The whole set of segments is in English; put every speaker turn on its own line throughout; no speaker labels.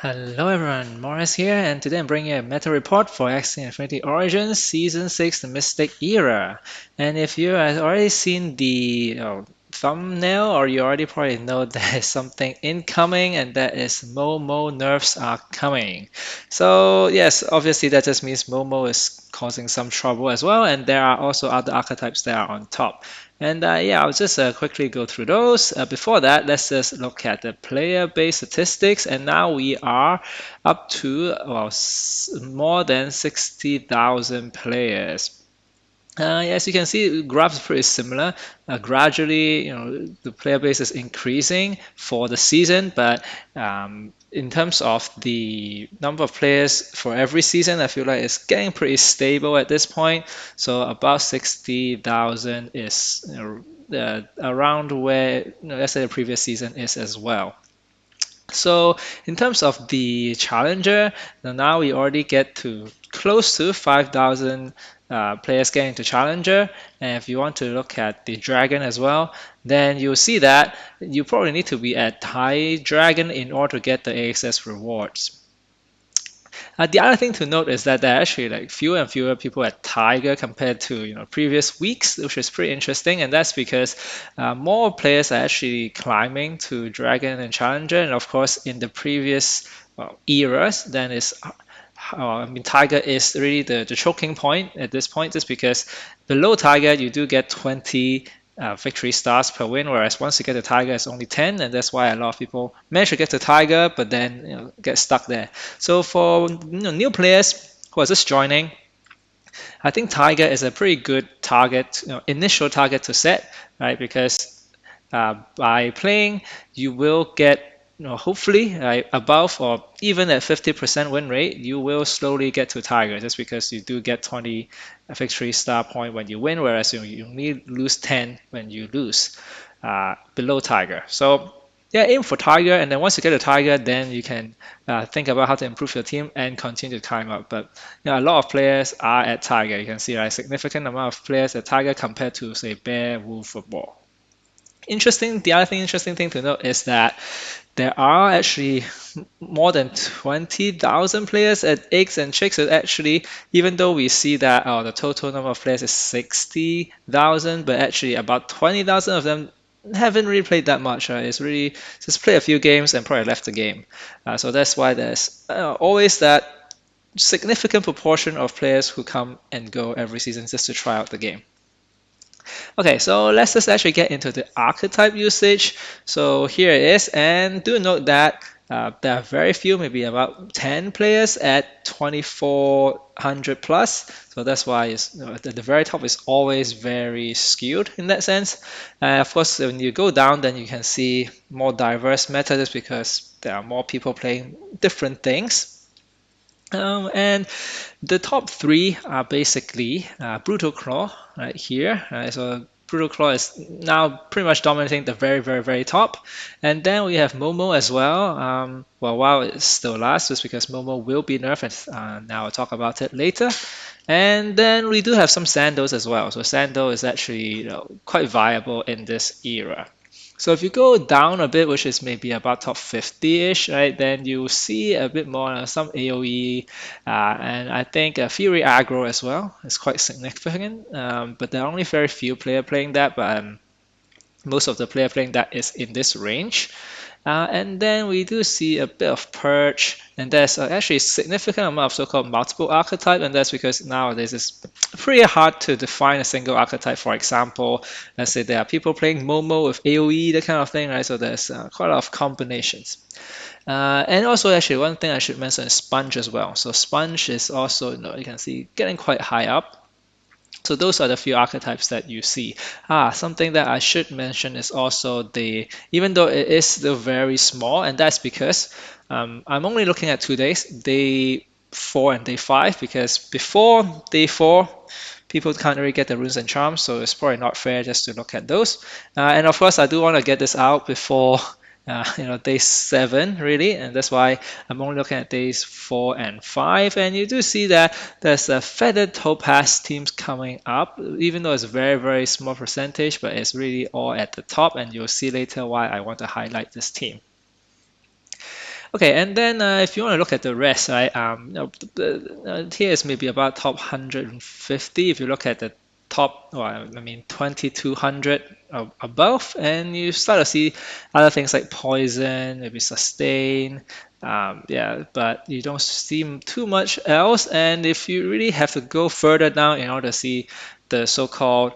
Hello everyone, Maurice here, and today I'm bringing you a meta report for Axie Infinity Origins Season 6, the Mystic Era. And if you have already seen the thumbnail, or you already probably know there is something incoming, and that is Momo nerfs are coming. So yes, obviously that just means Momo is causing some trouble as well, and there are also other archetypes that are on top. And yeah, I'll just quickly go through those. Before that, let's just look at the player-based statistics. And now we are up to well, more than 60,000 players. As you can see, the graph is pretty similar. Gradually, the player base is increasing for the season, but in terms of the number of players for every season, I feel like it's getting pretty stable at this point. So about 60,000 is around where, let's say the previous season is as well. So in terms of the challenger, now we already get to close to 5,000 players getting to challenger. And if you want to look at the dragon as well, then you'll see that you probably need to be at high dragon in order to get the AXS rewards. The other thing to note is that there are actually like fewer and fewer people at Tiger compared to previous weeks, which is pretty interesting, and that's because more players are actually climbing to Dragon and Challenger, and of course in the previous eras, then I mean, Tiger is really the choking point at this point, just because below Tiger you do get 20 victory stars per win, whereas once you get to Tiger, it's only 10, and that's why a lot of people manage to get to Tiger, but then get stuck there. So for new players who are just joining, I think Tiger is a pretty good target, initial target to set, right? Because by playing, you will get, hopefully above or even at 50% win rate, you will slowly get to Tiger just because you do get 20 victory star point when you win, whereas you only lose 10 when you lose below Tiger. So yeah, aim for Tiger, and then once you get to Tiger, then you can think about how to improve your team and continue to climb up. But a lot of players are at Tiger. You can see a significant amount of players at Tiger compared to say Bear, Wolf, or Boar. The other interesting thing to note is that there are actually more than 20,000 players at Eggs and Chicks. So actually, even though we see that the total number of players is 60,000, but actually about 20,000 of them haven't really played that much. It's really just play a few games and probably left the game. So that's why there's always that significant proportion of players who come and go every season just to try out the game. Okay, so let's just actually get into the archetype usage. So here it is, and do note that there are very few, maybe about 10 players at 2400 plus. So that's why the very top is always very skewed in that sense. Of course, when you go down, then you can see more diverse meta just because there are more people playing different things. And the top three are basically Brutal Claw right here. So Brutal Claw is now pretty much dominating the very top. And then we have Momo as well. Well, while it still lasts, just because Momo will be nerfed, and now I'll talk about it later. And then we do have some Sandos as well. So Sando is actually quite viable in this era. So if you go down a bit, which is maybe about top 50-ish, right, then you see a bit more some AoE, and I think Fury aggro as well is quite significant. But there are only very few player playing that, but most of the player playing that is in this range. And then we do see a bit of purge, and there's actually a significant amount of so-called multiple archetype, and that's because nowadays it's pretty hard to define a single archetype. For example, let's say there are people playing Momo with AoE, that kind of thing, right? So there's quite a lot of combinations. And also, actually, one thing I should mention is Sponge as well. So Sponge is also, you can see getting quite high up. So those are the few archetypes that you see. Something that I should mention is also even though it is still very small, and that's because I'm only looking at 2 days, day 4 and day 5, because before day 4, people can't really get the runes and charms, so it's probably not fair just to look at those. And of course, I do want to get this out before day 7 really, and that's why I'm only looking at days 4 and 5. And you do see that there's a feathered topaz teams coming up, even though it's a very small percentage, but it's really all at the top, and you'll see later why I want to highlight this team. Okay, and then if you want to look at the rest, right, here is maybe about top 150. If you look at the top, well, I mean 2200 above, and you start to see other things like poison, maybe sustain, yeah, but you don't see too much else. And if you really have to go further down in order to see the so-called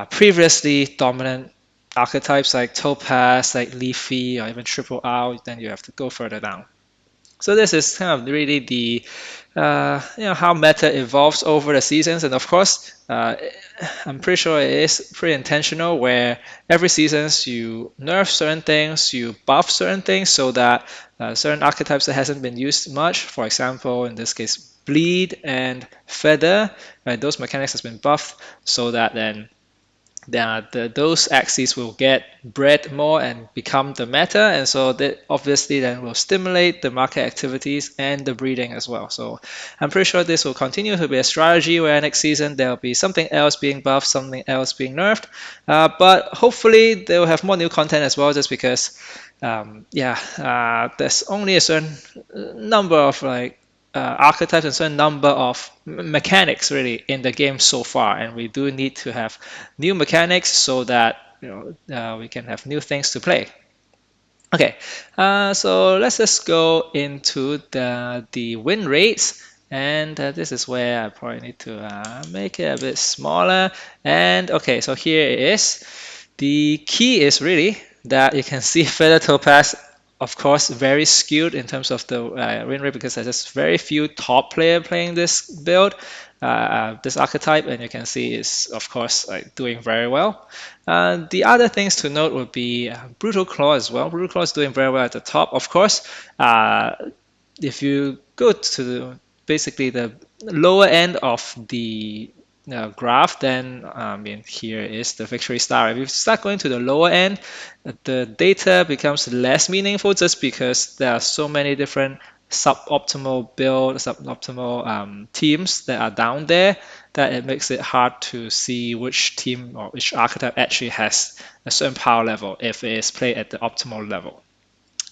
previously dominant archetypes like topaz, like leafy, or even triple R, then you have to go further down. So this is kind of really the how meta evolves over the seasons, and of course, I'm pretty sure it is pretty intentional. Where every seasons you nerf certain things, you buff certain things, so that certain archetypes that hasn't been used much, for example, in this case, bleed and feather, right, those mechanics has been buffed, so that then those axes will get bred more and become the meta, and so that obviously then will stimulate the market activities and the breeding as well. So I'm pretty sure this will continue to be a strategy where next season there'll be something else being buffed, something else being nerfed, but hopefully they'll have more new content as well, just because there's only a certain number of archetypes and certain number of mechanics really in the game so far, and we do need to have new mechanics so that we can have new things to play. Okay, so let's just go into the win rates, and this is where I probably need to make it a bit smaller. And okay, so here it is. The key is really that you can see Feather Topaz, of course, very skewed in terms of the win rate, because there's just very few top player playing this build, this archetype, and you can see is of course doing very well. The other things to note would be Brutal Claw as well. Brutal Claw is doing very well at the top, of course. If you go to basically the lower end of the graph, then I mean here is the victory star. If you start going to the lower end, the data becomes less meaningful, just because there are so many different suboptimal build, suboptimal teams that are down there, that it makes it hard to see which team or which archetype actually has a certain power level if it is played at the optimal level.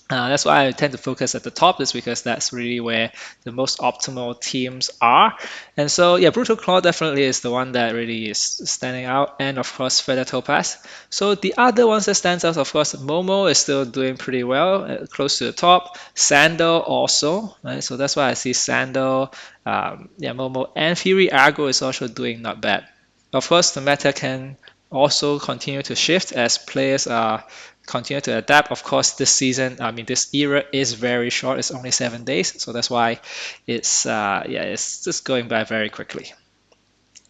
That's why I tend to focus at the top, is because that's really where the most optimal teams are. And so, yeah, Brutal Claw definitely is the one that really is standing out, and of course, Feather Topaz. So the other ones that stands out, of course, Momo is still doing pretty well, close to the top. Sandal also, right? So that's why I see Sandal, Momo, and Fury Argo is also doing not bad. Of course, the meta can also continue to shift as players are continue to adapt. Of course, this season, I mean, this era is very short. It's only 7 days, so that's why it's just going by very quickly.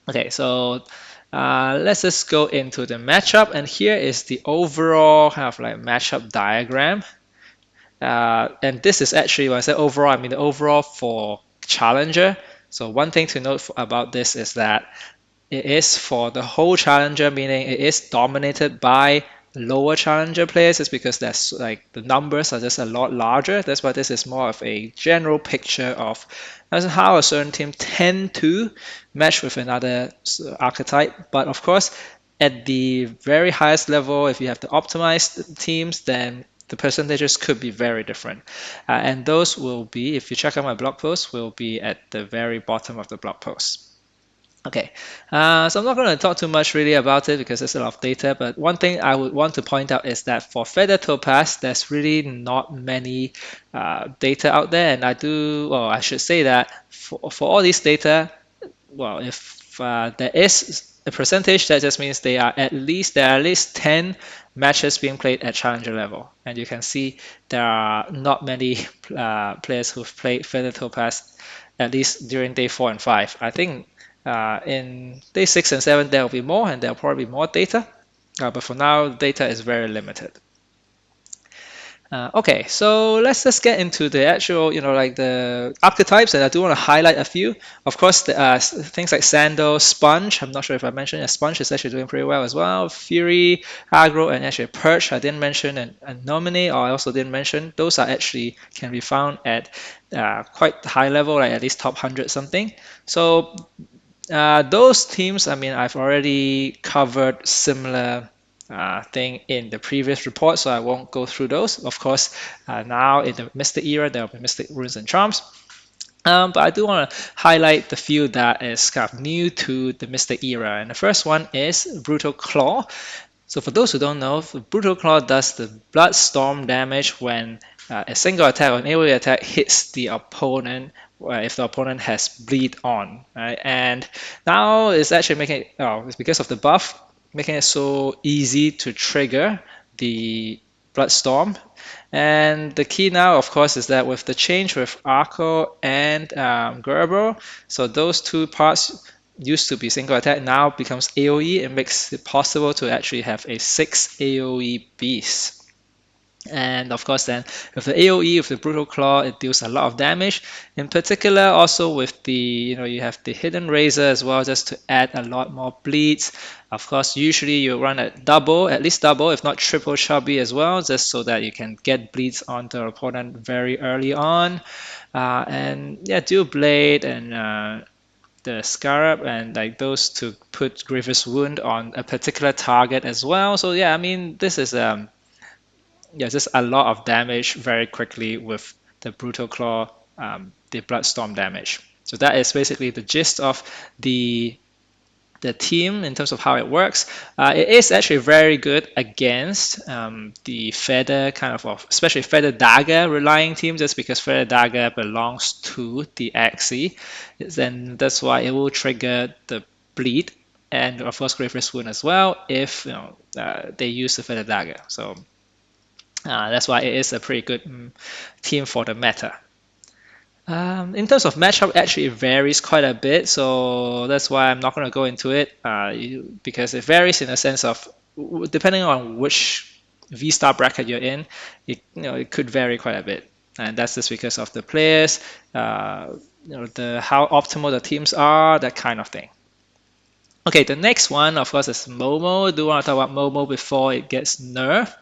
Okay, so let's just go into the matchup, and here is the overall kind of like matchup diagram. And this is actually, when I say overall, I mean the overall for Challenger. So one thing to note about this is that it is for the whole challenger, meaning it is dominated by lower challenger players. It's because that's like the numbers are just a lot larger. That's why this is more of a general picture of how a certain team tend to match with another archetype. But of course, at the very highest level, if you have the optimized teams, then the percentages could be very different. And those will be, if you check out my blog post, will be at the very bottom of the blog post. Okay, so I'm not going to talk too much really about it because there's a lot of data, but one thing I would want to point out is that for Feather Topaz, there's really not many data out there, and I should say that for all these data, well, if there is a percentage, that just means there are at least 10 matches being played at challenger level, and you can see there are not many players who've played Feather Topaz at least during day 4 and 5. I think in day 6 and 7 there will be more, and there'll probably be more data, but for now data is very limited. Okay, so let's just get into the actual, like the archetypes, and I do want to highlight a few. Of course, things like Sandal, Sponge. I'm not sure if I mentioned it. Sponge is actually doing pretty well as well. Fury, Aggro, and actually Perch. I didn't mention, and Nominee, or I also didn't mention. Those are actually can be found at quite high level, like at least top 100 something. So those teams, I mean, I've already covered similar thing in the previous report, so I won't go through those. Of course, now in the Mystic era, there will be Mystic runes and charms. But I do want to highlight the few that is kind of new to the Mystic era. And the first one is Brutal Claw. So for those who don't know, Brutal Claw does the blood storm damage when a single attack or an AoE attack hits the opponent if the opponent has bleed on, right? And now it's actually making it, it's because of the buff, making it so easy to trigger the blood storm. And the key now, of course, is that with the change with Arco and Gerber, so those two parts used to be single attack, now becomes AoE. It makes it possible to actually have a 6 AoE beast. And of course, then with the AoE, with the Brutal Claw, it deals a lot of damage. In particular, also with the, you have the Hidden Razor as well, just to add a lot more bleeds. Of course, usually you run at double, at least double, if not triple chubby as well, just so that you can get bleeds onto the opponent very early on. And yeah, Dual Blade and the Scarab and like those to put Grievous Wound on a particular target as well. So yeah, I mean, this is just a lot of damage very quickly with the Brutal Claw, the Bloodstorm damage. So that is basically the gist of the team in terms of how it works. It is actually very good against the Feather kind of, especially Feather Dagger relying team, just because Feather Dagger belongs to the Axie. Then that's why it will trigger the bleed and of course Grievous Wound as well if they use the Feather Dagger. So that's why it is a pretty good team for the meta. In terms of matchup, actually it varies quite a bit, so that's why I'm not going to go into it because it varies in a sense of depending on which V-star bracket you're in, it could vary quite a bit, and that's just because of the players, the how optimal the teams are, that kind of thing. Okay, the next one, of course, is Momo. Do want to talk about Momo before it gets nerfed.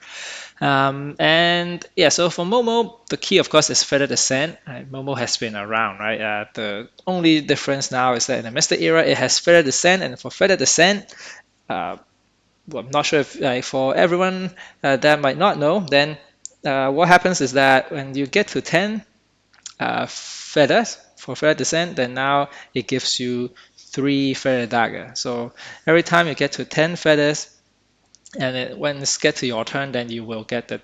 And yeah, so for Momo, the key, of course, is Feather Descent. Right? Momo has been around, right? The only difference now is that in the Mystic era, it has Feather Descent, and for Feather Descent, well, I'm not sure if for everyone that might not know, then what happens is that when you get to 10 feathers for Feather Descent, then now it gives you 3 Feather Dagger. So every time you get to 10 feathers, and when it's get to your turn, then you will get the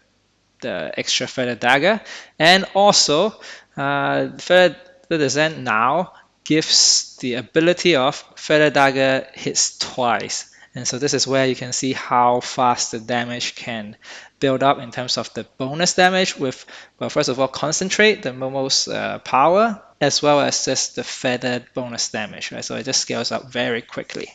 extra Feather Dagger. And also, Feather Descent now gives the ability of Feather Dagger hits twice. And so this is where you can see how fast the damage can build up in terms of the bonus damage with, well, first of all, Concentrate, the Momo's power, as well as just the feathered bonus damage, right? So it just scales up very quickly.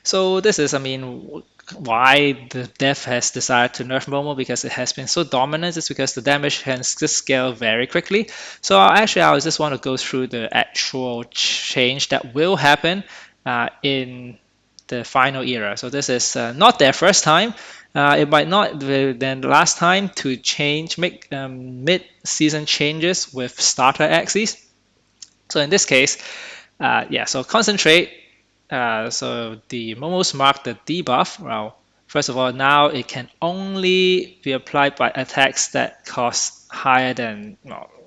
So this is, I mean, why the dev has decided to nerf Momo, because it has been so dominant. It's because the damage can just scale very quickly. So actually, I just want to go through the actual change that will happen in the final era. So this is not their first time. It might not be the last time to make mid-season changes with starter Axies. So in this case, so Concentrate. So the Momos mark the debuff. Well, first of all, now it can only be applied by attacks that cost higher than,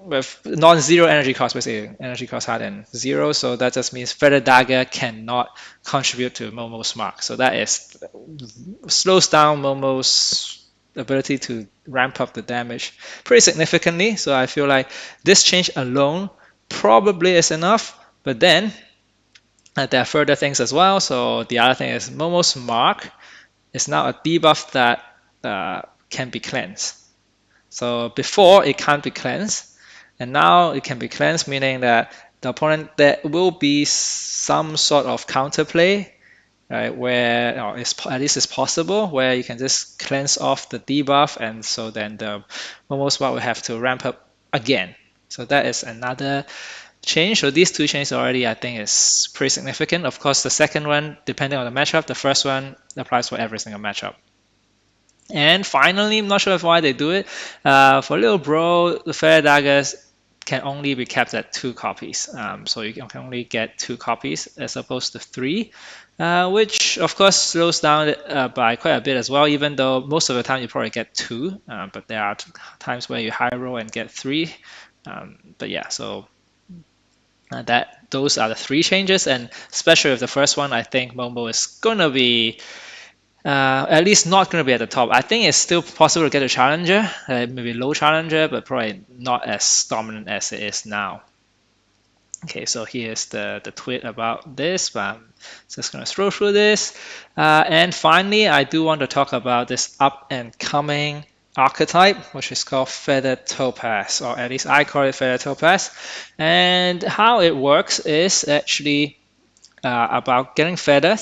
with non-zero energy cost, basically energy cost higher than 0. So that just means Feather Dagger cannot contribute to Momo's mark. So that slows down Momo's ability to ramp up the damage pretty significantly. So I feel like this change alone probably is enough. But then there are further things as well. So the other thing is Momo's mark is now a debuff that can be cleansed. So before it can't be cleansed, and now it can be cleansed, meaning that the opponent, there will be some sort of counterplay, right, where at least it's possible, where you can just cleanse off the debuff, and so then the Momo's mark will have to ramp up again. So that is another change. So these two changes already, I think, is pretty significant. Of course, the second one, depending on the matchup, the first one applies for every single matchup. And finally, I'm not sure why they do it. For Little Bro, the Feather Daggers can only be kept at 2 copies. So you can only get 2 copies as opposed to 3, which of course slows down by quite a bit as well, even though most of the time you probably get 2, but there are times where you high roll and get 3. But yeah, so that those are the 3 changes, and especially with the first one, I think Momo is gonna be at least not going to be at the top. I think it's still possible to get a challenger, maybe low challenger, but probably not as dominant as it is now. Okay, so here's the tweet about this, but I'm just going to scroll through this. And finally, I do want to talk about this up and coming archetype, which is called Feathered Topaz, or at least I call it Feathered Topaz. And how it works is actually about getting feathered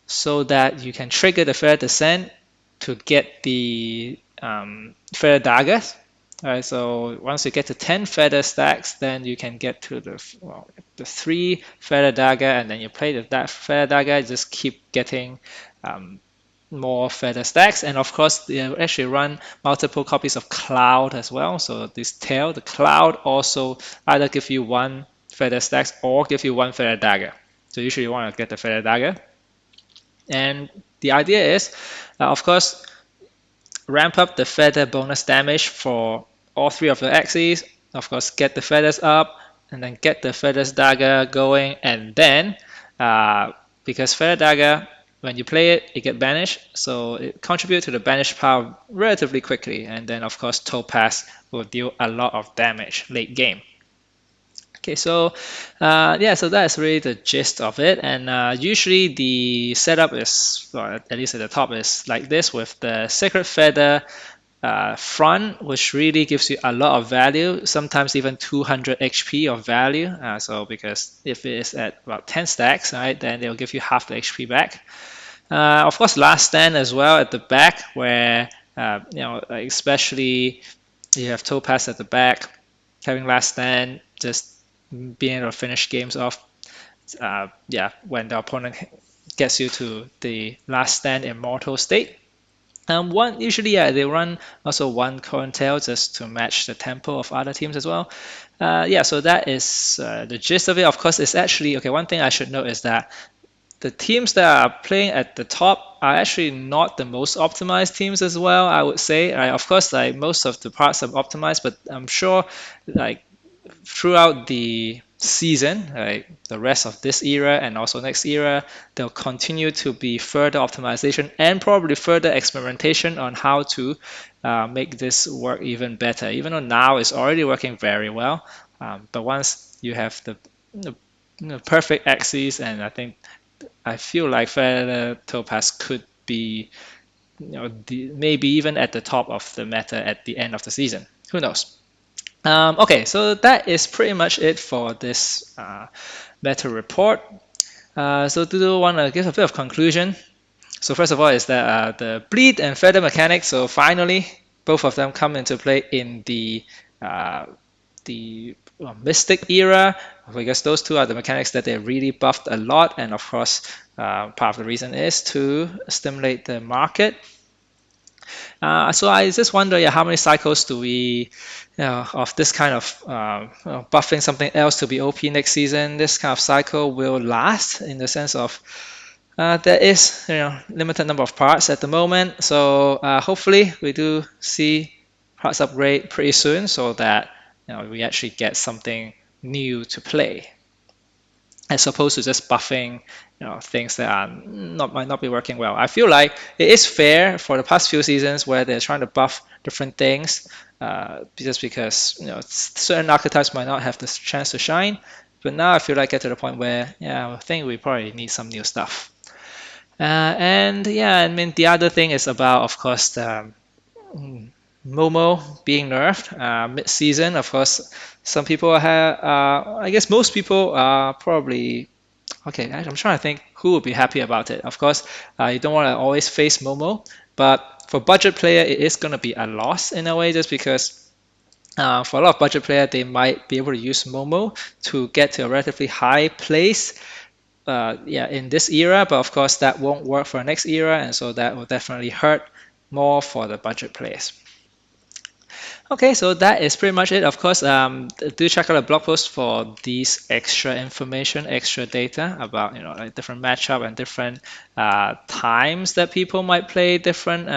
so that you can trigger the Feather Descent to get the Feather Daggers. Alright, so once you get to 10 feather stacks, then you can get to the 3 feather dagger, and then you play that feather dagger, just keep getting more feather stacks. And of course, they actually run multiple copies of Cloud as well. So this tail, the Cloud, also either give you 1 feather stacks or give you 1 feather dagger. So usually you want to get the feather dagger. And the idea is, of course, ramp up the feather bonus damage for all 3 of the Axies. Of course, get the feathers up, and then get the feathers dagger going, and then because feather dagger, when you play it, it gets banished, so it contributes to the banish pile relatively quickly. And then of course, Topaz will deal a lot of damage late game. Okay, so yeah, so that's really the gist of it. And usually the setup is, well, at least at the top, is like this with the Sacred Feather front, which really gives you a lot of value, sometimes even 200 HP of value. So because if it is at about 10 stacks, right, then they'll give you half the HP back. Of course, Last Stand as well at the back, where especially you have Topaz at the back, having Last Stand, just being able to finish games off. When the opponent gets you to the Last Stand immortal state. Usually, they run also 1 current tail just to match the tempo of other teams as well. So that is the gist of it. Of course, it's actually okay. One thing I should note is that the teams that are playing at the top are actually not the most optimized teams as well, I would say. Of course, like most of the parts are optimized, but I'm sure like throughout the season, right, the rest of this era and also next era, there'll continue to be further optimization and probably further experimentation on how to make this work even better. Even though now it's already working very well, but once you have the perfect axes, and I feel like Feather Topaz could be, maybe even at the top of the meta at the end of the season. Who knows? Okay, so that is pretty much it for this meta report. So do want to give a bit of conclusion. So first of all is that the bleed and feather mechanics, so finally both of them come into play in the Mystic era, because those 2 are the mechanics that they really buffed a lot, and of course part of the reason is to stimulate the market. So I just wonder, how many cycles do we, of this kind of buffing something else to be OP next season? This kind of cycle will last, in the sense of there is, limited number of parts at the moment. So hopefully we do see parts upgrade pretty soon, so that we actually get something new to play, as opposed to just buffing things that might not be working well. I feel like it is fair for the past few seasons where they're trying to buff different things, just because certain archetypes might not have the chance to shine. But now I feel like get to the point where I think we probably need some new stuff. The other thing is about, of course, the Momo being nerfed mid-season. Of course, some people have, I guess most people are probably, okay, I'm trying to think who would be happy about it. Of course, you don't want to always face Momo, but for budget player, it is going to be a loss in a way, just because for a lot of budget player, they might be able to use Momo to get to a relatively high place in this era, but of course that won't work for the next era, and so that will definitely hurt more for the budget players. Okay, so that is pretty much it. Of course, do check out the blog post for these extra information, extra data about like different matchup and different times that people might play different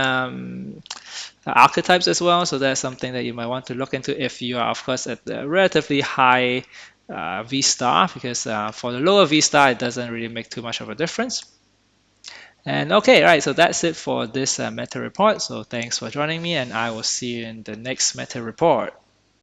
archetypes as well. So that's something that you might want to look into if you are, of course, at the relatively high V star, because for the lower V star, it doesn't really make too much of a difference. And okay, right, so that's it for this meta report. So thanks for joining me, and I will see you in the next meta report.